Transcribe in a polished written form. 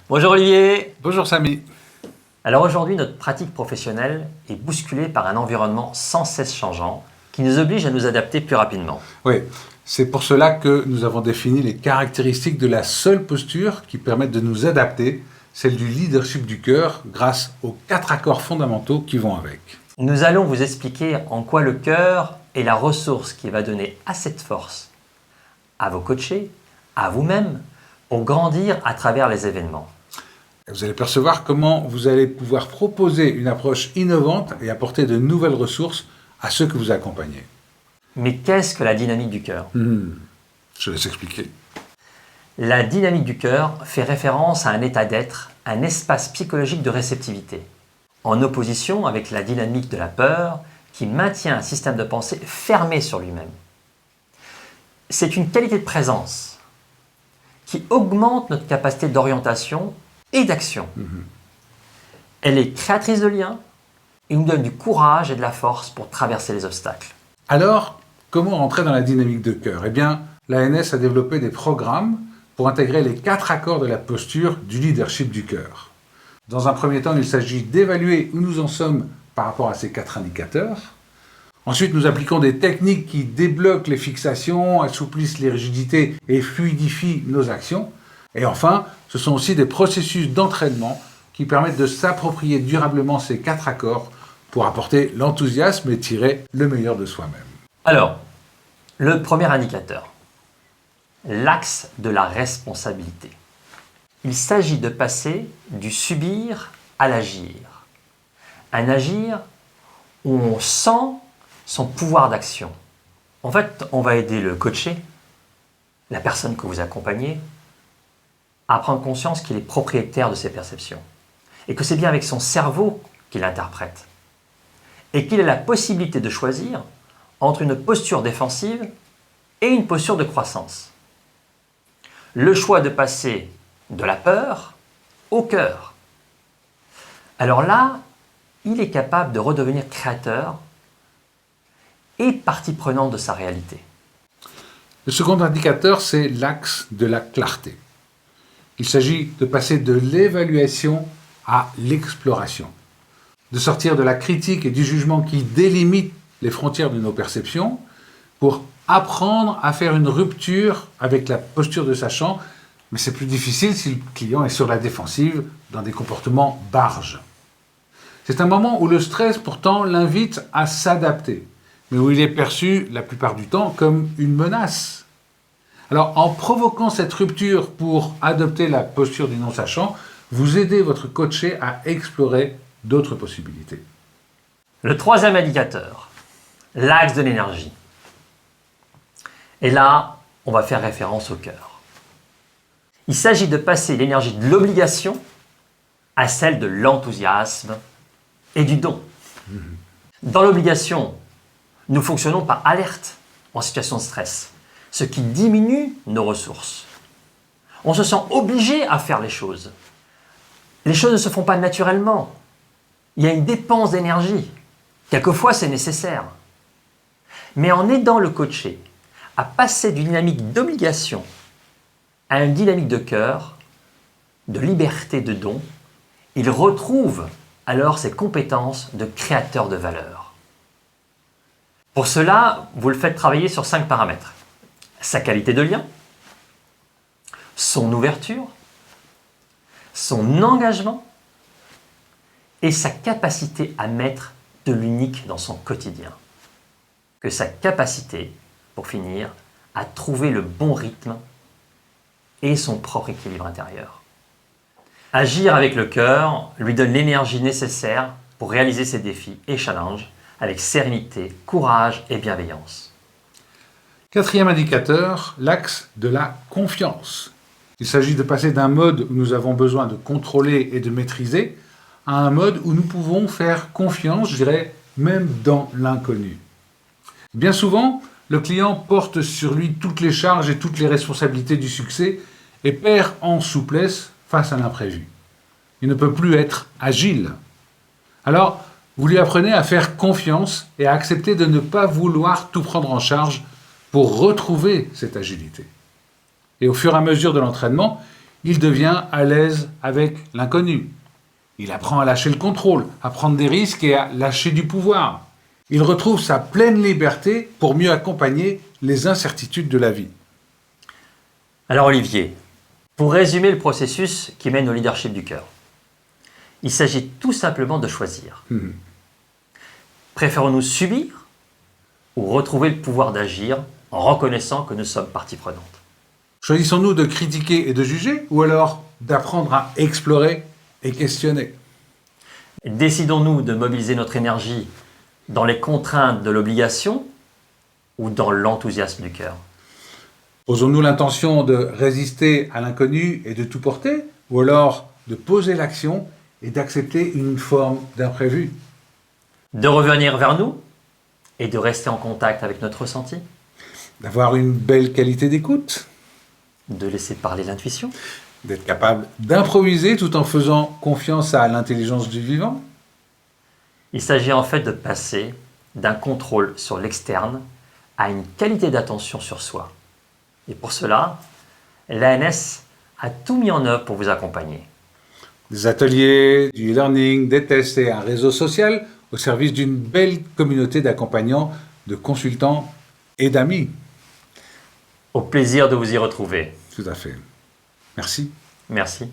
Bonjour Olivier. Bonjour Samy. Alors aujourd'hui, notre pratique professionnelle est bousculée par un environnement sans cesse changeant qui nous oblige à nous adapter plus rapidement. Oui, c'est pour cela que nous avons défini les caractéristiques de la seule posture qui permettent de nous adapter, celle du leadership du cœur, grâce aux 4 accords fondamentaux qui vont avec. Nous allons vous expliquer en quoi le cœur est la ressource qui va donner assez de force à vos coachés, à vous-même, pour grandir à travers les événements. Vous allez percevoir comment vous allez pouvoir proposer une approche innovante et apporter de nouvelles ressources à ceux que vous accompagnez. Mais qu'est-ce que la dynamique du cœur ? Je laisse expliquer. La dynamique du cœur fait référence à un état d'être, un espace psychologique de réceptivité, en opposition avec la dynamique de la peur qui maintient un système de pensée fermé sur lui-même. C'est une qualité de présence qui augmente notre capacité d'orientation et d'action. Elle est créatrice de liens et nous donne du courage et de la force pour traverser les obstacles. Alors, comment rentrer dans la dynamique de cœur ? Eh bien, l'ANS a développé des programmes pour intégrer les 4 accords de la posture du leadership du cœur. Dans un premier temps, il s'agit d'évaluer où nous en sommes par rapport à ces 4 indicateurs. Ensuite, nous appliquons des techniques qui débloquent les fixations, assouplissent les rigidités et fluidifient nos actions. Et enfin, ce sont aussi des processus d'entraînement qui permettent de s'approprier durablement ces 4 accords pour apporter l'enthousiasme et tirer le meilleur de soi-même. Alors, le premier indicateur, l'axe de la responsabilité. Il s'agit de passer du subir à l'agir. Un agir où on sent son pouvoir d'action. En fait, on va aider le coaché, la personne que vous accompagnez, à prendre conscience qu'il est propriétaire de ses perceptions et que c'est bien avec son cerveau qu'il interprète et qu'il a la possibilité de choisir entre une posture défensive et une posture de croissance. Le choix de passer de la peur au cœur. Alors là, il est capable de redevenir créateur et partie prenante de sa réalité. Le second indicateur, c'est l'axe de la clarté. Il s'agit de passer de l'évaluation à l'exploration, de sortir de la critique et du jugement qui délimitent les frontières de nos perceptions pour apprendre à faire une rupture avec la posture de sachant, mais c'est plus difficile si le client est sur la défensive dans des comportements barges. C'est un moment où le stress pourtant l'invite à s'adapter, mais où il est perçu la plupart du temps comme une menace. Alors, en provoquant cette rupture pour adopter la posture du non-sachant, vous aidez votre coaché à explorer d'autres possibilités. Le troisième indicateur, l'axe de l'énergie. Et là, on va faire référence au cœur. Il s'agit de passer l'énergie de l'obligation à celle de l'enthousiasme et du don. Dans l'obligation, nous fonctionnons par alerte en situation de stress, ce qui diminue nos ressources. On se sent obligé à faire les choses. Les choses ne se font pas naturellement. Il y a une dépense d'énergie. Quelquefois, c'est nécessaire. Mais en aidant le coaché à passer d'une dynamique d'obligation à une dynamique de cœur, de liberté, de don, il retrouve alors ses compétences de créateur de valeur. Pour cela, vous le faites travailler sur 5 paramètres. Sa qualité de lien, son ouverture, son engagement et sa capacité à mettre de l'unique dans son quotidien. Que sa capacité, pour finir, à trouver le bon rythme et son propre équilibre intérieur. Agir avec le cœur lui donne l'énergie nécessaire pour réaliser ses défis et challenges avec sérénité, courage et bienveillance. 4e indicateur, l'axe de la confiance. Il s'agit de passer d'un mode où nous avons besoin de contrôler et de maîtriser à un mode où nous pouvons faire confiance, je dirais, même dans l'inconnu. Bien souvent, le client porte sur lui toutes les charges et toutes les responsabilités du succès et perd en souplesse face à l'imprévu. Il ne peut plus être agile. Alors, vous lui apprenez à faire confiance et à accepter de ne pas vouloir tout prendre en charge pour retrouver cette agilité. Et au fur et à mesure de l'entraînement, il devient à l'aise avec l'inconnu. Il apprend à lâcher le contrôle, à prendre des risques et à lâcher du pouvoir. Il retrouve sa pleine liberté pour mieux accompagner les incertitudes de la vie. Alors Olivier, pour résumer le processus qui mène au leadership du cœur, il s'agit tout simplement de choisir. Préférons-nous subir ou retrouver le pouvoir d'agir en reconnaissant que nous sommes partie prenante? Choisissons-nous de critiquer et de juger ou alors d'apprendre à explorer et questionner? Décidons-nous de mobiliser notre énergie dans les contraintes de l'obligation ou dans l'enthousiasme du cœur? Posons-nous l'intention de résister à l'inconnu et de tout porter ou alors de poser l'action et d'accepter une forme d'imprévu? De revenir vers nous et de rester en contact avec notre ressenti? D'avoir une belle qualité d'écoute? De laisser parler l'intuition? D'être capable d'improviser tout en faisant confiance à l'intelligence du vivant? Il s'agit en fait de passer d'un contrôle sur l'externe à une qualité d'attention sur soi. Et pour cela, l'ANS a tout mis en œuvre pour vous accompagner. Des ateliers, du e-learning, des tests et un réseau social au service d'une belle communauté d'accompagnants, de consultants et d'amis. Au plaisir de vous y retrouver. Tout à fait. Merci. Merci.